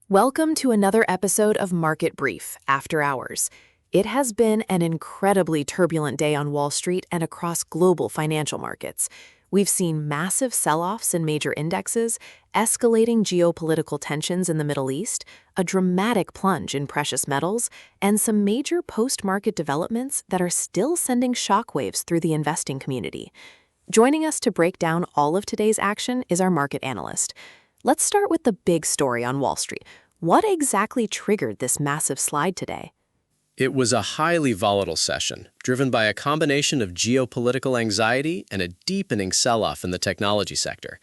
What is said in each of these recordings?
Welcome to another episode of Market Brief, After Hours. It has been an incredibly turbulent day on Wall Street and across global financial markets. We've seen massive sell-offs in major indexes, escalating geopolitical tensions in the Middle East, a dramatic plunge in precious metals, and some major post-market developments that are still sending shockwaves through the investing community. Joining us to break down all of today's action is our market analyst. Let's start with the big story on Wall Street. What exactly triggered this massive slide today? It was a highly volatile session, driven by a combination of geopolitical anxiety and a deepening sell-off in the technology sector.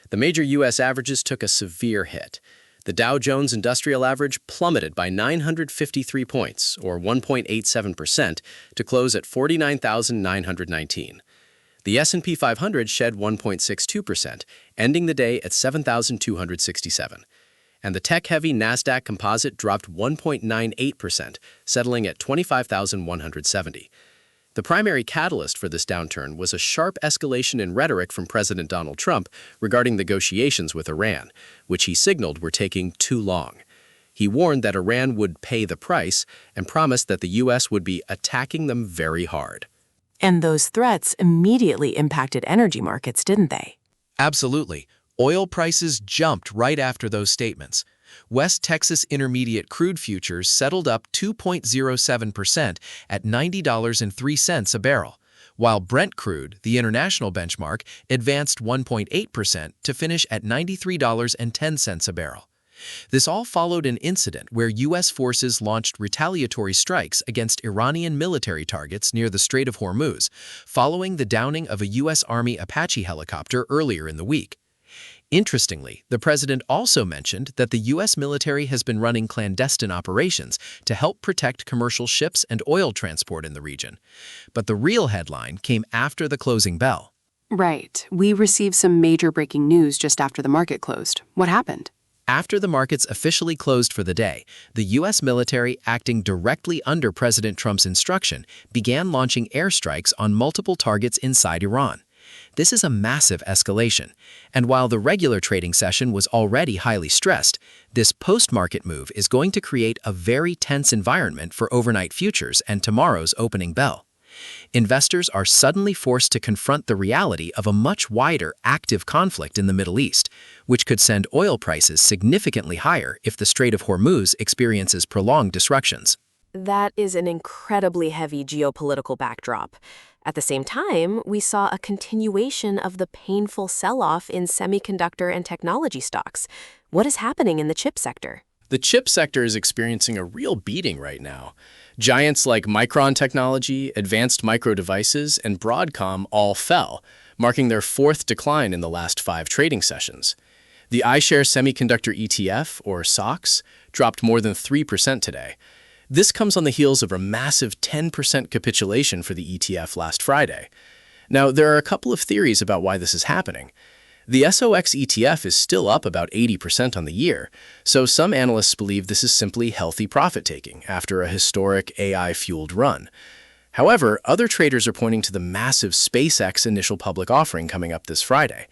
The major U.S. averages took a severe hit. The Dow Jones Industrial Average plummeted by 953 points, or 1.87%, to close at 49,919. The S&P 500 shed 1.62%, ending the day at 7,267. And the tech-heavy Nasdaq Composite dropped 1.98%, settling at 25,170. The primary catalyst for this downturn was a sharp escalation in rhetoric from President Donald Trump regarding negotiations with Iran, which he signaled were taking too long. He warned that Iran would pay the price and promised that the U.S. would be attacking them very hard. And those threats immediately impacted energy markets, didn't they? Absolutely. Oil prices jumped right after those statements. West Texas Intermediate crude futures settled up 2.07% at $90.03 a barrel, while Brent crude, the international benchmark, advanced 1.8% to finish at $93.10 a barrel. This all followed an incident where U.S. forces launched retaliatory strikes against Iranian military targets near the Strait of Hormuz, following the downing of a U.S. Army Apache helicopter earlier in the week. Interestingly, the president also mentioned that the U.S. military has been running clandestine operations to help protect commercial ships and oil transport in the region. But the real headline came after the closing bell. Right. We received some major breaking news just after the market closed. What happened? After the markets officially closed for the day, the U.S. military, acting directly under President Trump's instruction, began launching airstrikes on multiple targets inside Iran. This is a massive escalation, and while the regular trading session was already highly stressed, this post-market move is going to create a very tense environment for overnight futures and tomorrow's opening bell. Investors are suddenly forced to confront the reality of a much wider, active conflict in the Middle East, which could send oil prices significantly higher if the Strait of Hormuz experiences prolonged disruptions. That is an incredibly heavy geopolitical backdrop. At the same time, we saw a continuation of the painful sell-off in semiconductor and technology stocks. What is happening in the chip sector? The chip sector is experiencing a real beating right now. Giants like Micron Technology, Advanced Micro Devices, and Broadcom all fell, marking their fourth decline in the last 5 trading sessions. The iShares Semiconductor ETF, or SOXX, dropped more than 3% today. This comes on the heels of a massive 10% capitulation for the ETF last Friday. Now, there are a couple of theories about why this is happening. The SOXX ETF is still up about 80% on the year, so some analysts believe this is simply healthy profit-taking after a historic AI-fueled run. However, other traders are pointing to the massive SpaceX initial public offering coming up this Friday.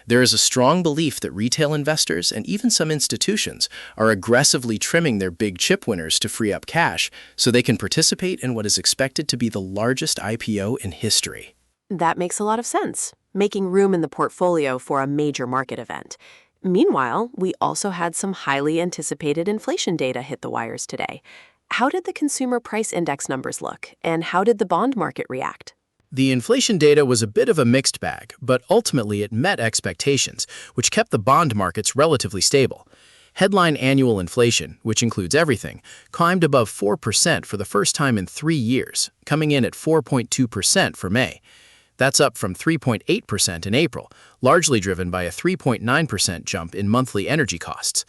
There is a strong belief that retail investors and even some institutions are aggressively trimming their big chip winners to free up cash so they can participate in what is expected to be the largest IPO in history. That makes a lot of sense, making room in the portfolio for a major market event. Meanwhile, we also had some highly anticipated inflation data hit the wires today. How did the consumer price index numbers look, and how did the bond market react? The inflation data was a bit of a mixed bag, but ultimately it met expectations, which kept the bond markets relatively stable. Headline annual inflation, which includes everything, climbed above 4% for the first time in 3 years, coming in at 4.2% for May. That's up from 3.8% in April, largely driven by a 3.9% jump in monthly energy costs.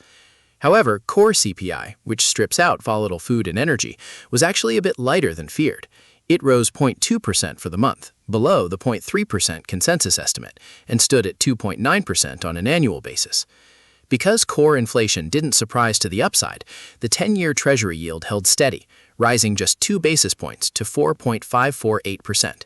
However, core CPI, which strips out volatile food and energy, was actually a bit lighter than feared. It rose 0.2% for the month, below the 0.3% consensus estimate, and stood at 2.9% on an annual basis. Because core inflation didn't surprise to the upside, the 10-year Treasury yield held steady, rising just 2 basis points to 4.548%.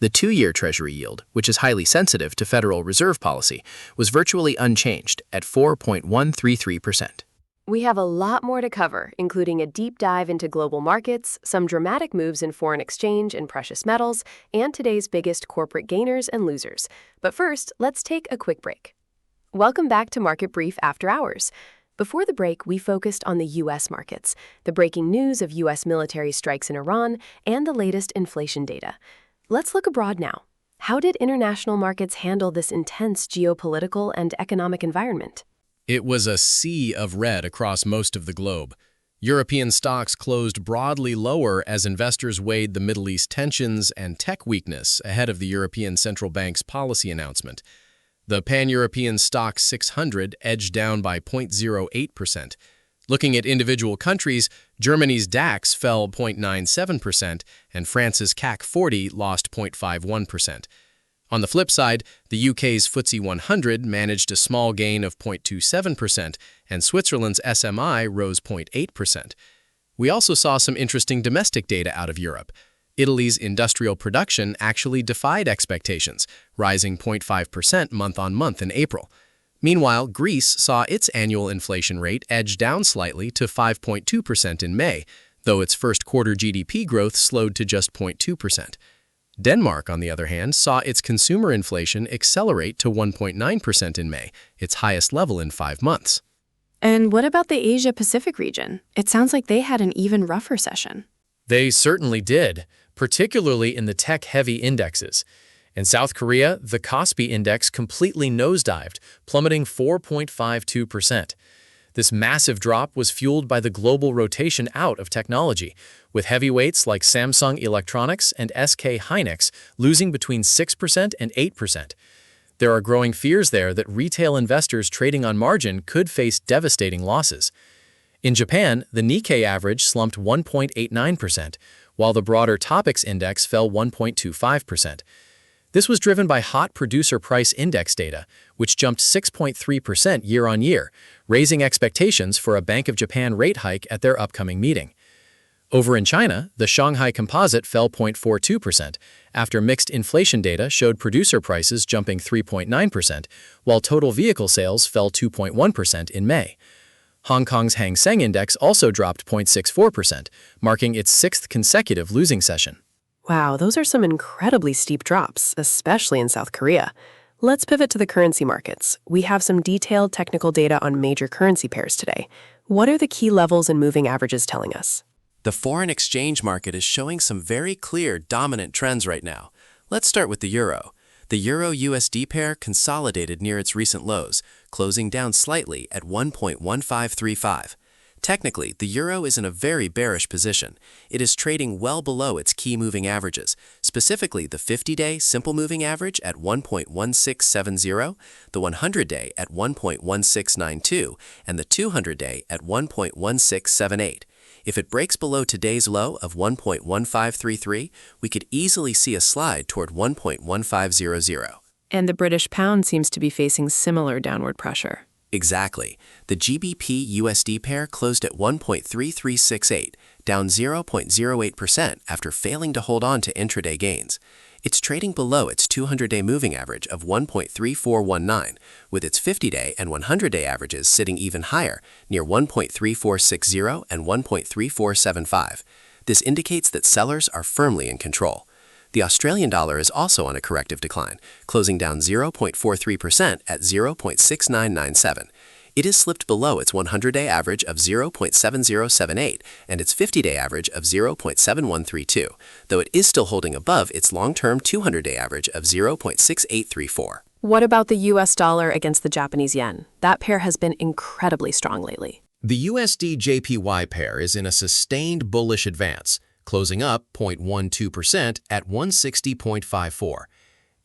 The 2-year Treasury yield, which is highly sensitive to Federal Reserve policy, was virtually unchanged at 4.133%. We have a lot more to cover, including a deep dive into global markets, some dramatic moves in foreign exchange and precious metals, and today's biggest corporate gainers and losers. But first, let's take a quick break. Welcome back to Market Brief After Hours. Before the break, we focused on the U.S. markets, the breaking news of U.S. military strikes in Iran, and the latest inflation data. Let's look abroad now. How did international markets handle this intense geopolitical and economic environment? It was a sea of red across most of the globe. European stocks closed broadly lower as investors weighed the Middle East tensions and tech weakness ahead of the European Central Bank's policy announcement. The Pan-European STOXX 600 edged down by 0.08%. Looking at individual countries, Germany's DAX fell 0.97% and France's CAC 40 lost 0.51%. On the flip side, the UK's FTSE 100 managed a small gain of 0.27%, and Switzerland's SMI rose 0.8%. We also saw some interesting domestic data out of Europe. Italy's industrial production actually defied expectations, rising 0.5% month-on-month in April. Meanwhile, Greece saw its annual inflation rate edge down slightly to 5.2% in May, though its first quarter GDP growth slowed to just 0.2%. Denmark, on the other hand, saw its consumer inflation accelerate to 1.9% in May, its highest level in 5 months. And what about the Asia-Pacific region? It sounds like they had an even rougher session. They certainly did, particularly in the tech-heavy indexes. In South Korea, the Kospi index completely nosedived, plummeting 4.52%. This massive drop was fueled by the global rotation out of technology, with heavyweights like Samsung Electronics and SK Hynix losing between 6% and 8%. There are growing fears there that retail investors trading on margin could face devastating losses. In Japan, the Nikkei average slumped 1.89%, while the broader Topix index fell 1.25%. This was driven by hot producer price index data, which jumped 6.3% year-on-year, raising expectations for a Bank of Japan rate hike at their upcoming meeting. Over in China, the Shanghai Composite fell 0.42% after mixed inflation data showed producer prices jumping 3.9%, while total vehicle sales fell 2.1% in May. Hong Kong's Hang Seng Index also dropped 0.64%, marking its 6th consecutive losing session. Wow, those are some incredibly steep drops, especially in South Korea. Let's pivot to the currency markets. We have some detailed technical data on major currency pairs today. What are the key levels and moving averages telling us? The foreign exchange market is showing some very clear dominant trends right now. Let's start with the euro. The euro-USD pair consolidated near its recent lows, closing down slightly at 1.1535. Technically, the euro is in a very bearish position. It is trading well below its key moving averages, specifically the 50-day simple moving average at 1.1670, the 100-day at 1.1692, and the 200-day at 1.1678. If it breaks below today's low of 1.1533, we could easily see a slide toward 1.1500. And the British pound seems to be facing similar downward pressure. Exactly. The GBP-USD pair closed at 1.3368, down 0.08% after failing to hold on to intraday gains. It's trading below its 200-day moving average of 1.3419, with its 50-day and 100-day averages sitting even higher, near 1.3460 and 1.3475. This indicates that sellers are firmly in control. The Australian dollar is also on a corrective decline, closing down 0.43% at 0.6997. It has slipped below its 100-day average of 0.7078 and its 50-day average of 0.7132, though it is still holding above its long-term 200-day average of 0.6834. What about the US dollar against the Japanese yen? That pair has been incredibly strong lately. The USD-JPY pair is in a sustained bullish advance, closing up 0.12% at 160.54.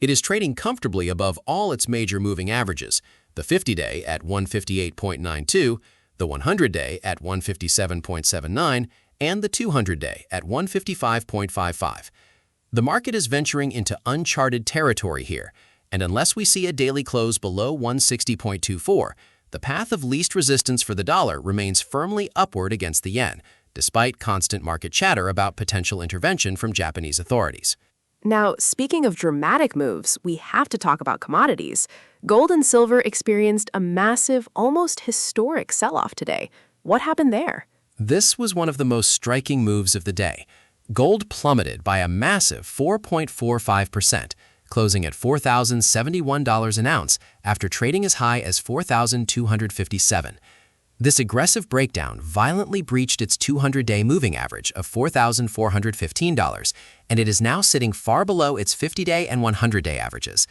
It is trading comfortably above all its major moving averages, the 50-day at 158.92, the 100-day at 157.79, and the 200-day at 155.55. The market is venturing into uncharted territory here, and unless we see a daily close below 160.24, the path of least resistance for the dollar remains firmly upward against the yen, despite constant market chatter about potential intervention from Japanese authorities. Now, speaking of dramatic moves, we have to talk about commodities. Gold and silver experienced a massive, almost historic sell-off today. What happened there? This was one of the most striking moves of the day. Gold plummeted by a massive 4.45%, closing at $4,071 an ounce after trading as high as $4,257. This aggressive breakdown violently breached its 200-day moving average of $4,415, and it is now sitting far below its 50-day and 100-day averages.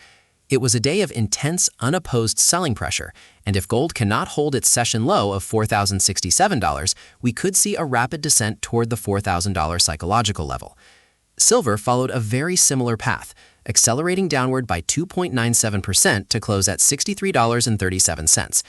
It was a day of intense, unopposed selling pressure, and if gold cannot hold its session low of $4,067, we could see a rapid descent toward the $4,000 psychological level. Silver followed a very similar path, accelerating downward by 2.97% to close at $63.37.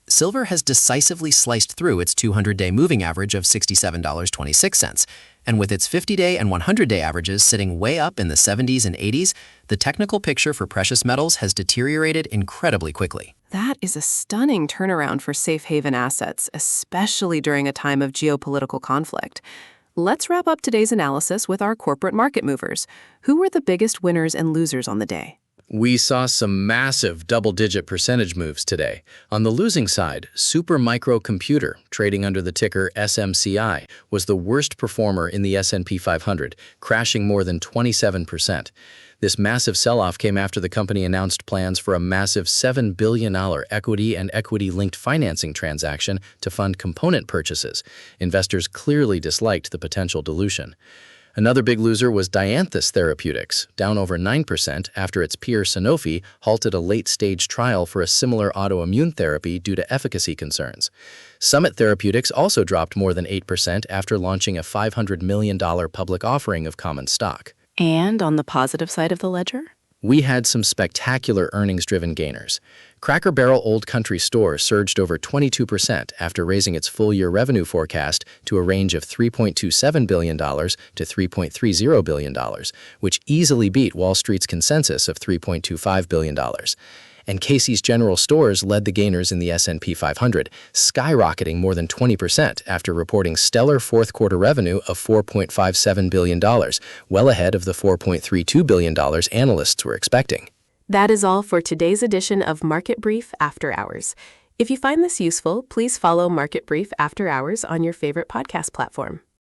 Silver has decisively sliced through its 200-day moving average of $67.26, and with its 50-day and 100-day averages sitting way up in the 70s and 80s, the technical picture for precious metals has deteriorated incredibly quickly. That is a stunning turnaround for safe haven assets, especially during a time of geopolitical conflict. Let's wrap up today's analysis with our corporate market movers. Who were the biggest winners and losers on the day? We saw some massive double-digit percentage moves today. On the losing side, Supermicro Computer, trading under the ticker SMCI, was the worst performer in the S&P 500, crashing more than 27%. This massive sell-off came after the company announced plans for a massive $7 billion equity and equity-linked financing transaction to fund component purchases. Investors clearly disliked the potential dilution. Another big loser was Dianthus Therapeutics, down over 9% after its peer Sanofi halted a late-stage trial for a similar autoimmune therapy due to efficacy concerns. Summit Therapeutics also dropped more than 8% after launching a $500 million public offering of common stock. And on the positive side of the ledger? We had some spectacular earnings-driven gainers. Cracker Barrel Old Country Store surged over 22% after raising its full-year revenue forecast to a range of $3.27 billion to $3.30 billion, which easily beat Wall Street's consensus of $3.25 billion. And Casey's General Stores led the gainers in the S&P 500, skyrocketing more than 20% after reporting stellar fourth-quarter revenue of $4.57 billion, well ahead of the $4.32 billion analysts were expecting. That is all for today's edition of Market Brief After Hours. If you find this useful, please follow Market Brief After Hours on your favorite podcast platform.